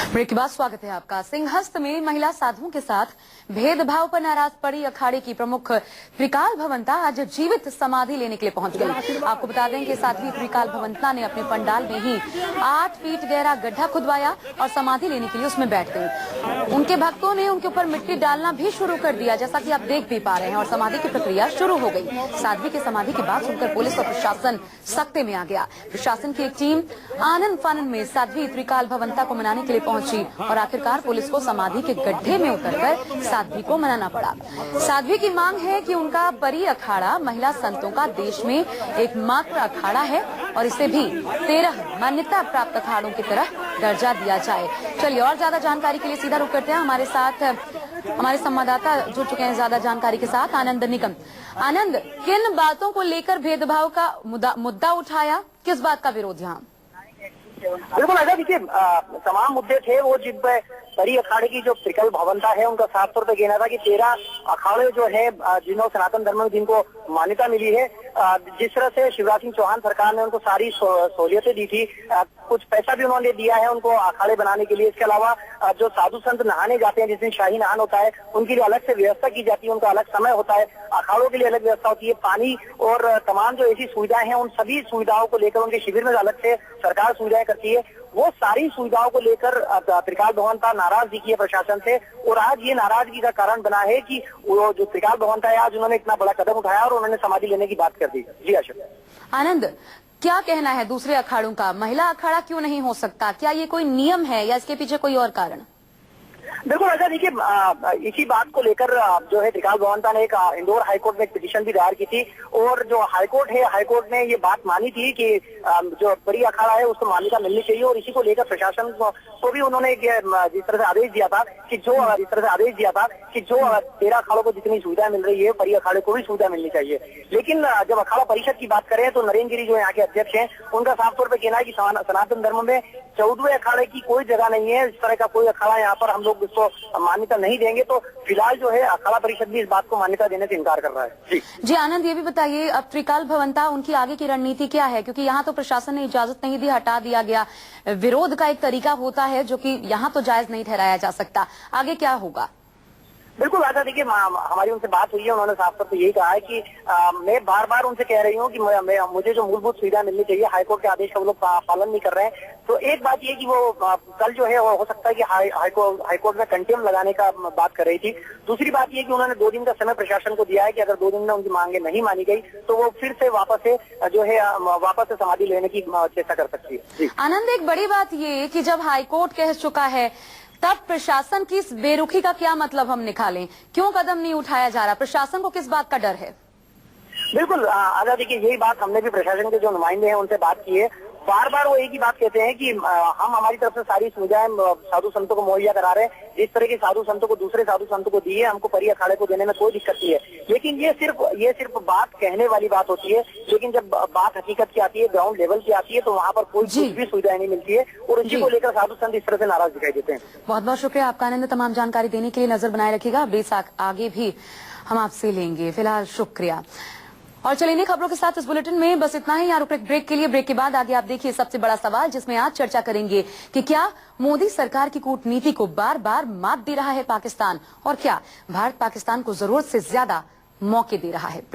Break के बाद स्वागत है आपका। सिंहस्थ में महिला साधुओं के साथ भेदभाव पर नाराज पड़ी अखाड़े की प्रमुख त्रिकाल भवंता आज जीवित समाधि लेने के लिए पहुंच गई। आपको बता दें कि साध्वी त्रिकाल भवंता ने अपने पंडाल में ही 8 फीट गहरा गड्ढा खुदवाया और समाधि लेने के लिए उसमें बैठ गई। उनके भक्तों ने उनके ऊपर मिट्टी डालना भी शुरू कर दिया, जैसा कि आप देख भी पा रहे हैं, और समाधि की प्रक्रिया शुरू हो गई। साध्वी की समाधि की बात सुनकर पुलिस और प्रशासन सख्ते में आ गया। प्रशासन की एक टीम आनन फानन में साध्वी त्रिकाल भवंता को मनाने के लिए पहुंची और आखिरकार पुलिस को समाधि के गड्ढे में उतरकर साध्वी को मनाना पड़ा। साध्वी की मांग है कि उनका परी अखाड़ा महिला संतों का देश में एकमात्र अखाड़ा है और इसे भी 13 मान्यता प्राप्त अखाड़ों की तरह दर्जा दिया जाए। चलिए और ज्यादा जानकारी के लिए सीधा रुख करते हैं। हमारे साथ हमारे संवाददाता जुड़ चुके हैं ज्यादा जानकारी के साथ। आनंद निगम, आनंद, किन बातों को लेकर भेदभाव का मुद्दा उठाया, किस बात का विरोध यहाँ? बिल्कुल ऐसा, देखिए तमाम मुद्दे थे वो जिन पे परी अखाड़े की जो त्रिकाल भवंता है उनका साफ तौर पर कहना था कि 13 अखाड़े जो है जिन्हों सनातन धर्म में जिनको मान्यता मिली है, जिस तरह से शिवराज सिंह चौहान सरकार ने उनको सारी सहूलियतें दी थी, कुछ पैसा भी उन्होंने दिया है उनको अखाड़े बनाने के लिए। इसके अलावा जो साधु संत नहाने जाते हैं, जिस दिन शाही नहान होता है, उनके लिए अलग से व्यवस्था की जाती है, उनका अलग समय होता है, अखाड़ों के लिए अलग व्यवस्था होती है, पानी और तमाम जो ऐसी सुविधाएं हैं उन सभी सुविधाओं को लेकर उनके शिविर में अलग से सरकार सुविधाएं करती है। वो सारी सुविधाओं को लेकर त्रिकाल भवंता नाराज दिखी है प्रशासन से, और आज ये नाराजगी का कारण बना है कि वो जो त्रिकाल भवंता है आज उन्होंने इतना बड़ा कदम उठाया और उन्होंने समाधि लेने की बात कर दी। जी अशोक। आनंद, क्या कहना है दूसरे अखाड़ों का? महिला अखाड़ा क्यों नहीं हो सकता? क्या ये कोई नियम है या इसके पीछे कोई और कारण? बिल्कुल ऐसा, देखिए इसी बात को लेकर जो है त्रिकाल भवंता ने एक इंदौर हाईकोर्ट में एक पिटीशन भी दायर की थी, और जो हाईकोर्ट है, हाईकोर्ट ने ये बात मानी थी कि जो परी अखाड़ा है उसको मान्यता मिलनी चाहिए, और इसी को लेकर प्रशासन को भी उन्होंने जिस तरह से आदेश दिया था कि जो 13 अखाड़ों को जितनी सुविधा मिल रही है परी अखाड़े को भी सुविधा मिलनी चाहिए। लेकिन जब अखाड़ा परिषद की बात करें तो नरेंद्र गिरी जो यहाँ के अध्यक्ष हैं, उनका साफ तौर पर कहना है कि सनातन धर्म में 14वें अखाड़े की कोई जगह नहीं है, इस तरह का कोई अखाड़ा यहाँ पर हम लोग इसको मान्यता नहीं देंगे। तो फिलहाल जो है अखाड़ा परिषद भी इस बात को मान्यता देने से इनकार कर रहा है। जी आनंद, ये भी बताइए अब त्रिकाल भवंता उनकी आगे की रणनीति क्या है? क्योंकि यहाँ तो प्रशासन ने इजाजत नहीं दी, हटा दिया गया। विरोध का एक तरीका होता है जो कि यहाँ तो जायज नहीं ठहराया जा सकता। आगे क्या होगा? बिल्कुल ऐसा, देखिए हमारी उनसे बात हुई है, उन्होंने साफ तौर पर यही कहा है कि मैं बार बार उनसे कह रही हूँ कि मुझे जो मूलभूत सुविधा मिलनी चाहिए, हाईकोर्ट के आदेश का वो लोग पालन नहीं कर रहे हैं। तो एक बात ये कि वो कल जो है हो सकता है कि हाईकोर्ट में कंटेम्प्ट लगाने का बात कर रही थी। दूसरी बात ये कि उन्होंने 2 दिन का समय प्रशासन को दिया है कि अगर 2 दिन में उनकी मांगे नहीं मानी गई तो वो फिर से वापस से समाधि लेने की चेष्टा कर सकती है। आनंद, एक बड़ी बात ये कि जब हाईकोर्ट कह चुका है तब प्रशासन की इस बेरुखी का क्या मतलब हम निकालें? क्यों कदम नहीं उठाया जा रहा? प्रशासन को किस बात का डर है? बिल्कुल आजा, देखिए यही बात हमने भी प्रशासन के जो नुमाइंदे हैं उनसे बात की है। बार बार वो एक ही बात कहते हैं कि हम हमारी तरफ से सारी सुविधाएं साधु संतों को मुहैया करा रहे हैं, जिस तरह के साधु संतों को दूसरे साधु संतों को दिए, हमको परी अखाड़े को देने में कोई दिक्कत नहीं है। लेकिन ये सिर्फ बात कहने वाली बात होती है, लेकिन जब बात हकीकत की आती है, ग्राउंड लेवल की आती है, तो वहाँ पर कोई कुछ भी सुविधाएं नहीं मिलती है, और इसी को लेकर साधु संत इस तरह से नाराज दिखाई देते हैं। बहुत बहुत शुक्रिया आपका आनंद, तमाम जानकारी देने के लिए। नजर बनाए रखिएगा, अपडेट्स आगे भी हम आपसे लेंगे। फिलहाल शुक्रिया। और चलिए खबरों के साथ इस बुलेटिन में बस इतना ही। यहाँ रुक ब्रेक के लिए। ब्रेक के बाद आगे आप देखिए सबसे बड़ा सवाल, जिसमें आज चर्चा करेंगे कि क्या मोदी सरकार की कूटनीति को बार बार मात दे रहा है पाकिस्तान, और क्या भारत पाकिस्तान को जरूरत से ज्यादा मौके दे रहा है।